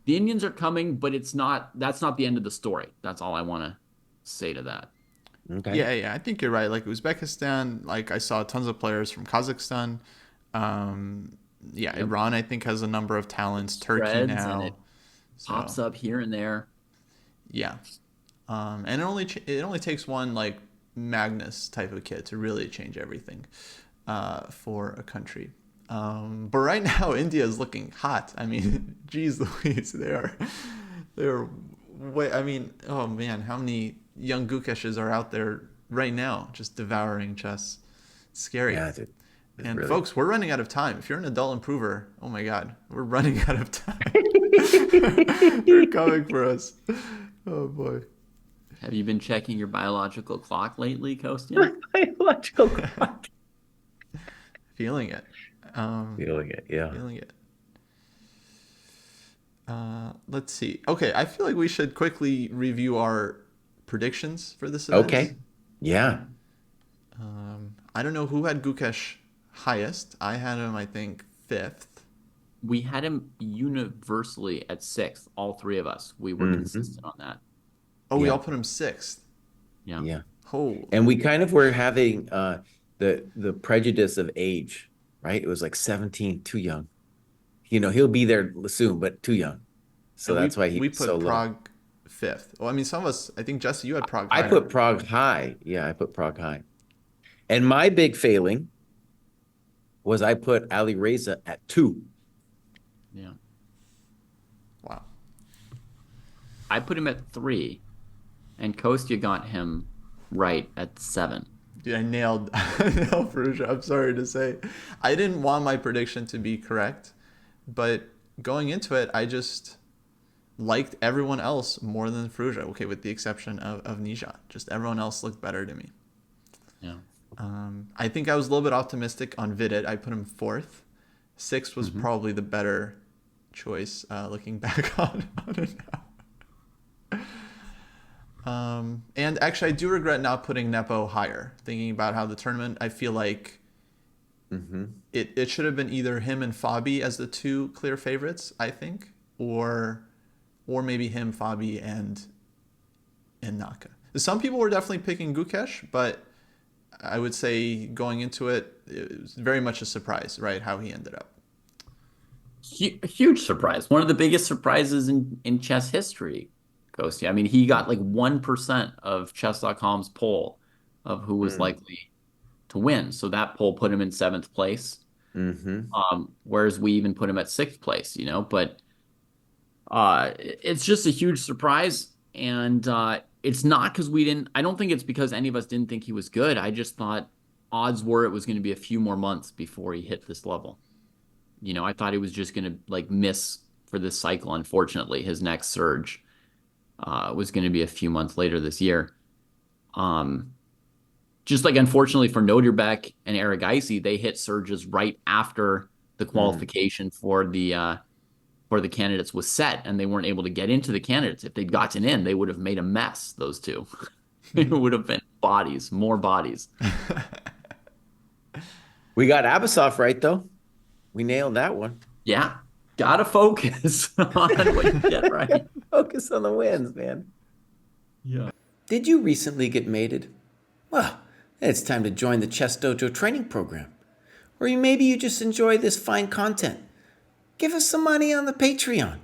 the Indians are coming, but that's not the end of the story. That's all I want to say to that. Okay. Yeah, I think you're right. Like Uzbekistan, like I saw tons of players from Kazakhstan. Um, yeah, Yep. Iran I think has a number of talents. Turkey Spreads and it now. So pops up here and there. yeah, and it only takes one like Magnus type of kid to really change everything for a country. But right now, India is looking hot. I mean, geez Louise, they're way. I mean, oh man, how many young Gukeshes are out there right now just devouring chess? It's scary. Yeah, dude. It's And really. folks, we're running out of time. If you're an adult improver, oh my God, we're running out of time. They're coming for us. Oh boy. Have you been checking your biological clock lately, My Kostya? biological clock. Feeling it. Feeling it, yeah. Feeling it. Let's see. Okay, I feel like we should quickly review our predictions for this event. Okay. Yeah. I don't know who had Gukesh highest. I had him, I think, fifth. We had him universally at sixth, all three of us. We were Hmm. consistent on that. Oh, we Yeah. all put him sixth. Yeah. Yeah. Oh, And we kind of were having the prejudice of age, right? It was like 17, too young. He'll be there soon, but too young. So and that's we why he we was so put low. Prague fifth. Well, I mean, some of us. I think Jesse, you had Prague I higher. put Prague high. Yeah, I put Prague high. And my big failing was I put Ali Reza at 2. Yeah. Wow. I put him at 3, and Kostya got him right at 7. Dude, I nailed Perugia. I'm sorry to say. I didn't want my prediction to be correct, but going into it, I just liked everyone else more than Perugia. Okay, with the exception of Nija. Just everyone else looked better to me. Yeah. I think I was a little bit optimistic on Vidit. I put him fourth. Sixth was Hmm. probably the better choice, looking back on it now. And actually, I do regret not putting Nepo higher. Thinking about how the tournament, I feel like Mm-hmm. it should have been either him and Fabi as the two clear favorites, I think, or maybe him, Fabi, and Naka. Some people were definitely picking Gukesh, but I would say going into it, it was very much a surprise, right? How he ended up. Huge surprise. One of the biggest surprises in chess history, Kostya. I mean, he got like 1% of chess.com's poll of who was likely to win. So that poll put him in seventh place. Mm-hmm. Whereas we even put him at sixth place, but it's just a huge surprise. And it's not because I don't think it's because any of us didn't think he was good. I just thought odds were it was going to be a few more months before he hit this level. I thought he was just going to like miss for this cycle. Unfortunately, his next surge was going to be a few months later this year. Um, just like unfortunately for Noderbeck and Erigaisi, they hit surges right after the Mm. qualification for the candidates was set, and they weren't able to get into the candidates. If they'd gotten in, they would have made a mess. Those two, it would have been bodies, more bodies. We got Abasov right, though. We nailed that one. Yeah, gotta focus on what you get right. Focus on the wins, man. Yeah. Did you recently get mated? Well, it's time to join the ChessDojo training program. Or maybe you just enjoy this fine content. Give us some money on the Patreon.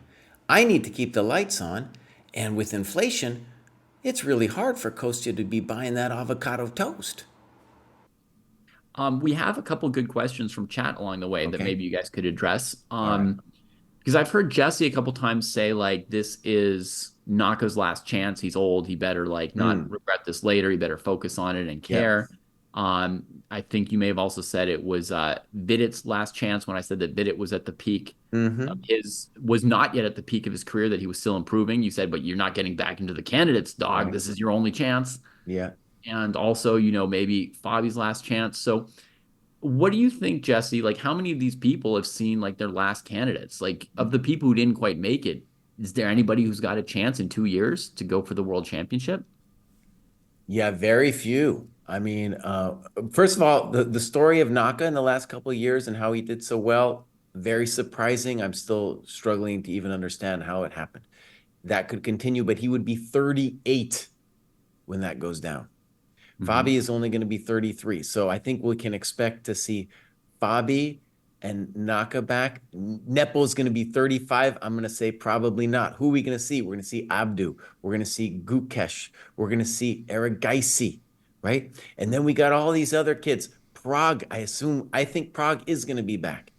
I need to keep the lights on, and with inflation, it's really hard for Kostya to be buying that avocado toast. We have a couple good questions from chat along the way that Okay. maybe you guys could address. All right. Because I've heard Jesse a couple times say like this is Naka's last chance. He's old. He better like not Mm. regret this later. He better focus on it and Yep. care. I think you may have also said it was Vidit's last chance when I said that Vidit was at the peak of Mm-hmm. his was not yet at the peak of his career, that he was still improving. You said, but you're not getting back into the candidates, dog. Right. This is your only chance. Yeah. And also, maybe Fabi's last chance. So what do you think, Jesse? Like, how many of these people have seen like their last candidates? Like, of the people who didn't quite make it, is there anybody who's got a chance in 2 years to go for the world championship? Yeah, very few. I mean, first of all, the story of Naka in the last couple of years and how he did so well, very surprising. I'm still struggling to even understand how it happened. That could continue, but he would be 38 when that goes down. Hmm. Fabi is only going to be 33. So I think we can expect to see Fabi and Naka back. Nepo is going to be 35. I'm going to say probably not. Who are we going to see? We're going to see Abdu. We're going to see Gukesh. We're going to see Erigaisi, right? And then we got all these other kids. Prague, I think Prague is going to be back,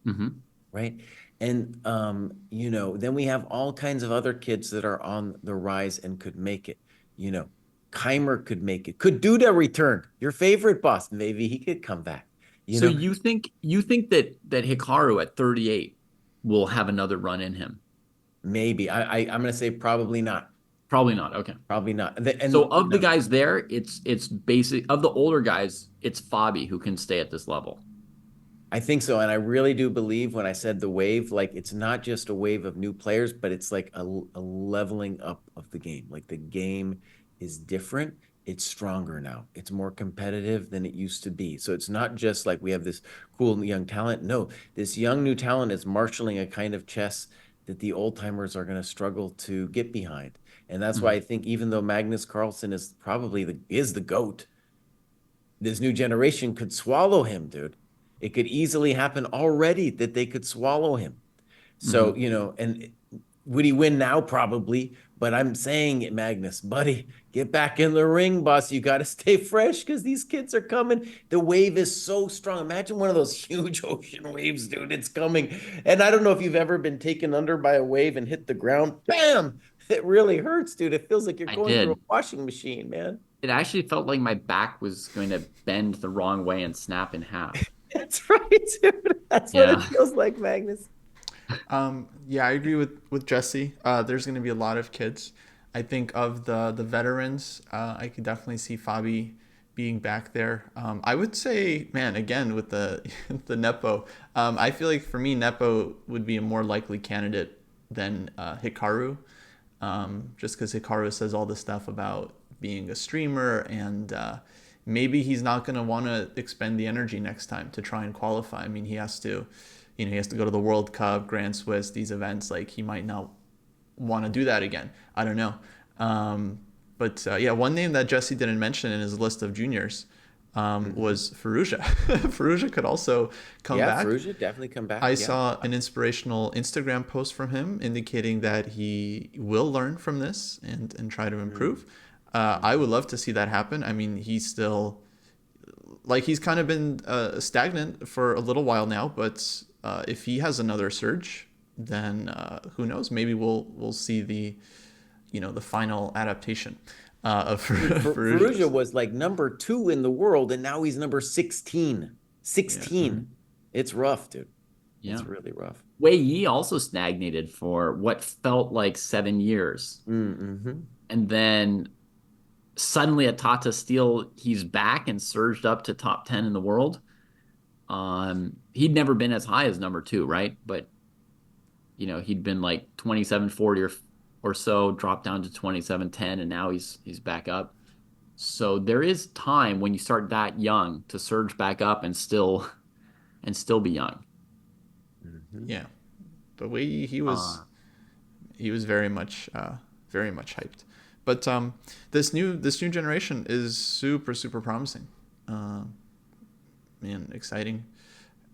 Hmm. right? And then we have all kinds of other kids that are on the rise and could make it. Keimer could make it. Could Duda return? Your favorite boss, maybe he could come back. You So know, you think that Hikaru at 38 will have another run in him? Maybe. I'm gonna say probably not. Probably not. Okay. Probably not. So And of the guys there, it's basic of the older guys, it's Fabi who can stay at this level. I think so. And I really do believe when I said the wave, like it's not just a wave of new players, but it's like a leveling up of the game. Like the game is different. It's stronger now. It's more competitive than it used to be. So it's not just like we have this cool young talent. No, this young new talent is marshaling a kind of chess that the old timers are going to struggle to get behind. And that's why I think even though Magnus Carlsen is probably the GOAT, this new generation could swallow him, dude. It could easily happen already that they could swallow him. So, and would he win now? Probably. But I'm saying it, Magnus, buddy, get back in the ring, boss. You got to stay fresh because these kids are coming. The wave is so strong. Imagine one of those huge ocean waves, dude. It's coming. And I don't know if you've ever been taken under by a wave and hit the ground. Bam! It really hurts, dude. It feels like you're I going through a did. washing machine, man. It actually felt like my back was going to bend the wrong way and snap in half. That's right, dude. That's what it Yeah. feels like, Magnus. Yeah, I agree with Jesse. There's going to be a lot of kids. I think of the veterans, I could definitely see Fabi being back there. I would say, man, again with the the Nepo, I feel like for me Nepo would be a more likely candidate than Hikaru, just because Hikaru says all this stuff about being a streamer and maybe he's not going to want to expend the energy next time to try and qualify. I mean, he has to, he has to go to the World Cup, Grand Swiss, these events. Like he might not want to do that again. I don't know. But yeah, one name that Jesse didn't mention in his list of juniors was Faruja. Faruja could also come back. Yeah, Faruja definitely come back. I saw an inspirational Instagram post from him indicating that he will learn from this and try to improve. I would love to see that happen. I mean, he's still like he's kind of been stagnant for a little while now, but if he has another surge, then who knows? Maybe we'll see the final adaptation of Faruja was like number 2 in the world, and now he's number 16. 16. Yeah. It's rough, dude. Yeah. It's really rough. Wei Yi also stagnated for what felt like 7 years. Mm-hmm. And then suddenly at Tata Steel, he's back and surged up to top 10 in the world. He'd never been as high as number 2, right? But he'd been like 2740 or so, dropped down to 2710, and now he's back up. So there is time when you start that young to surge back up and still be young. Yeah, but he was very much hyped. But this new generation is super promising. Man, exciting.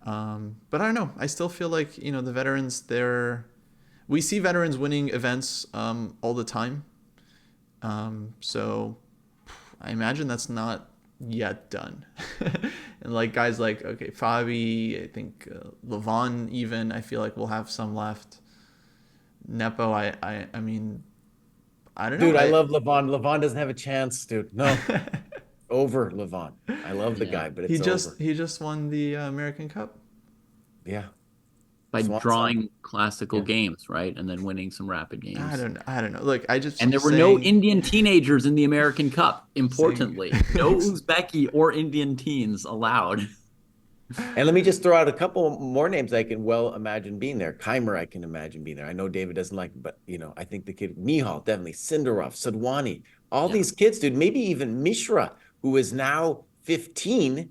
But I don't know. I still feel like the veterans. We see veterans winning events all the time. So I imagine that's not yet done. And like guys like Fabi, I think Levon even. I feel like we'll have some left. Nepo, I mean, I don't know. Dude, I love Levon. Levon doesn't have a chance, dude. No. Over Levon. I love the guy, but it's over. He just won the American Cup. Yeah. By Swan drawing song. classical games, right? And then winning some rapid games. I don't know. Look, and there were no Indian teenagers in the American Cup, importantly. No Uzbeki or Indian teens allowed. And let me just throw out a couple more names I can well imagine being there. Keimer, I can imagine being there. I know David doesn't like him, but I think the kid, Mihal, definitely, Sindarov, Sadwani, all these kids, dude, maybe even Mishra, who is now 15,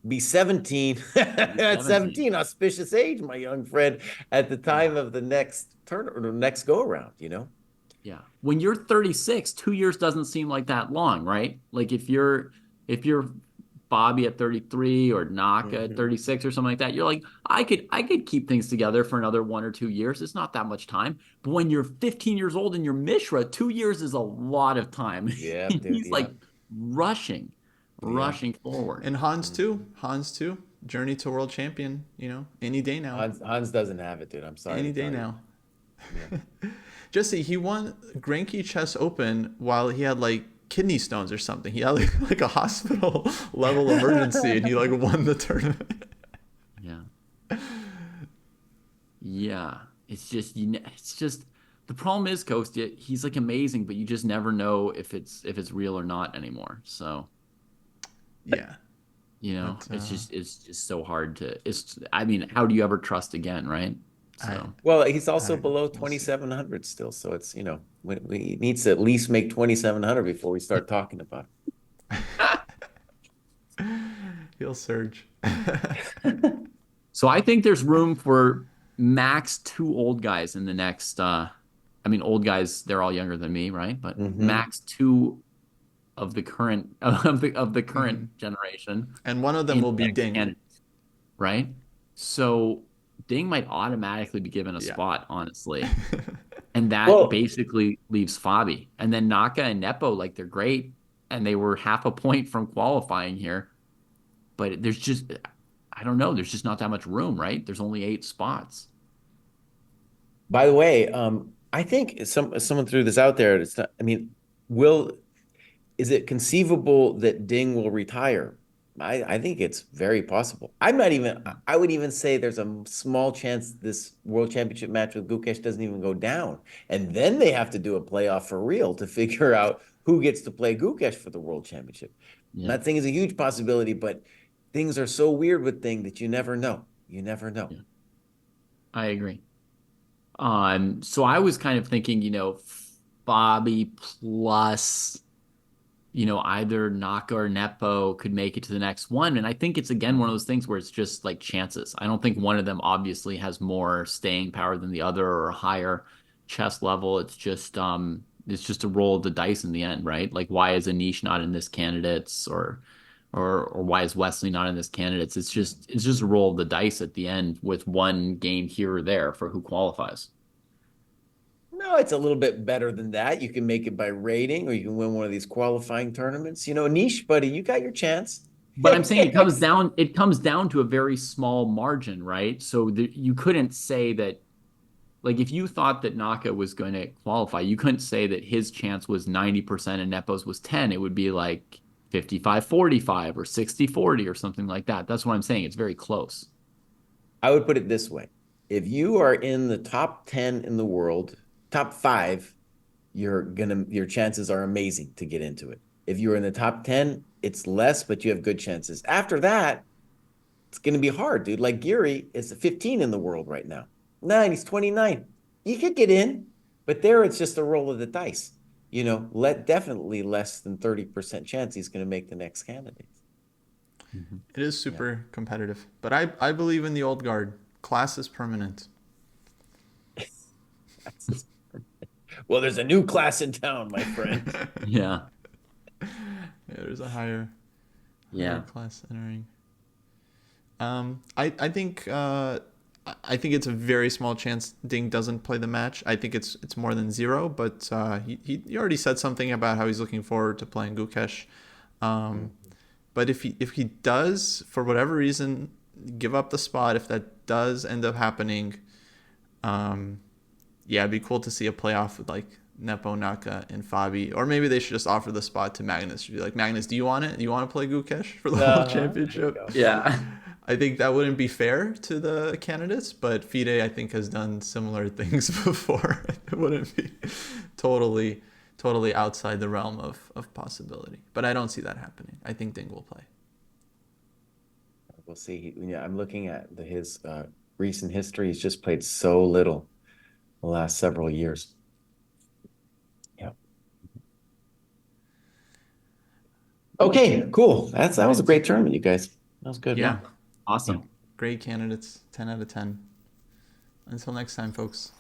be 17 at 17, auspicious age, my young friend, at the time of the next turn or the next go around, Yeah. When you're 36, 2 years doesn't seem like that long, right? Like if you're Bobby at 33 or Naka at 36 or something like that, you're like, I could keep things together for another 1 or 2 years. It's not that much time. But when you're 15 years old and you're Mishra, 2 years is a lot of time. Yeah, dude, he's like rushing forward. And Hans too. Journey to world champion, any day now. Hans doesn't have it, dude. I'm sorry. Any day now. Yeah. Jesse, he won Granky Chess Open while he had like kidney stones or something. He had like a hospital level emergency and he like won the tournament. Yeah. Yeah. It's just the problem is, Coast, he's like amazing, but you just never know if it's real or not anymore. So, Yeah. But it's just so hard to. I mean, how do you ever trust again, right? I So Well, he's I also don't know. below We'll see. 2,700 still. So it's, we needs to at least make 2,700 before we start talking about He'll surge. it. So I think there's room for max two old guys in the next. I mean, old guys, they're all younger than me, right? But Hmm. max two of the current of the hmm current generation And one of them in will the be next Ding. candidates, right? So Ding might automatically be given a Yeah. spot, honestly, and that Well, basically leaves Fabi, and then Naka and Nepo, like they're great, and they were half a point from qualifying here, but there's just I don't know, there's just not that much room, right? There's only 8 spots. by the way, I think someone threw this out there. It's not, I mean, will is it conceivable that Ding will retire? I think it's very possible. I'm not even, I would even say there's a small chance this world championship match with Gukesh doesn't even go down. And then they have to do a playoff for real to figure out who gets to play Gukesh for the world championship. I'm Yeah, not saying it's a huge possibility, but things are so weird with Ding that you never know. You never know. yeah, I agree. So I was kind of thinking, Bobby plus, either Naka or Nepo could make it to the next one. And I think it's again one of those things where it's just like chances. I don't think one of them obviously has more staying power than the other or a higher chess level. It's just a roll of the dice in the end, right? Like why is Anish not in this candidates or why is Wesley not in this candidates? It's just a roll of the dice at the end with one game here or there for who qualifies. No, it's a little bit better than that. You can make it by rating, or you can win one of these qualifying tournaments. Niche, buddy, you got your chance. But I'm saying it comes down to a very small margin, right? So you couldn't say that, like, if you thought that Naka was going to qualify, you couldn't say that his chance was 90% and Nepo's was 10. It would be like 55-45 or 60-40 or something like that. That's what I'm saying. It's very close. I would put it this way. If you are in the top 10 in the world, top five, your chances are amazing to get into it. If you're in the top 10, it's less, but you have good chances. After that, it's gonna be hard, dude. Like Geary is 15 in the world right now. He's 29. You could get in, but there it's just a roll of the dice. Let definitely less than 30% chance he's gonna make the next candidate. Mhm. It is Yeah. super competitive. But I believe in the old guard. Class is permanent. Well, there's a new class in town, my friend. Yeah. Yeah, there's a higher Yeah. class entering. I think it's a very small chance Ding doesn't play the match. I think it's more than zero, but he already said something about how he's looking forward to playing Gukesh. Um, but if he does for whatever reason give up the spot, if that does end up happening, um, yeah, it'd be cool to see a playoff with like Nepo, Naka, and Fabi, or maybe they should just offer the spot to Magnus. Should be like, Magnus, do you want it? Do you want to play Gukesh for the whole There you championship? go. Yeah. I think that wouldn't be fair to the candidates, but FIDE I think has done similar things before. It wouldn't be totally, totally outside the realm of possibility. But I don't see that happening. I think Ding will play. We'll see. I'm looking at his recent history. He's just played so little the last several years. Yeah. Okay, cool. That was a great tournament, you guys. That was good. Yeah, Awesome. great candidates. 10 out of 10. Until next time, folks.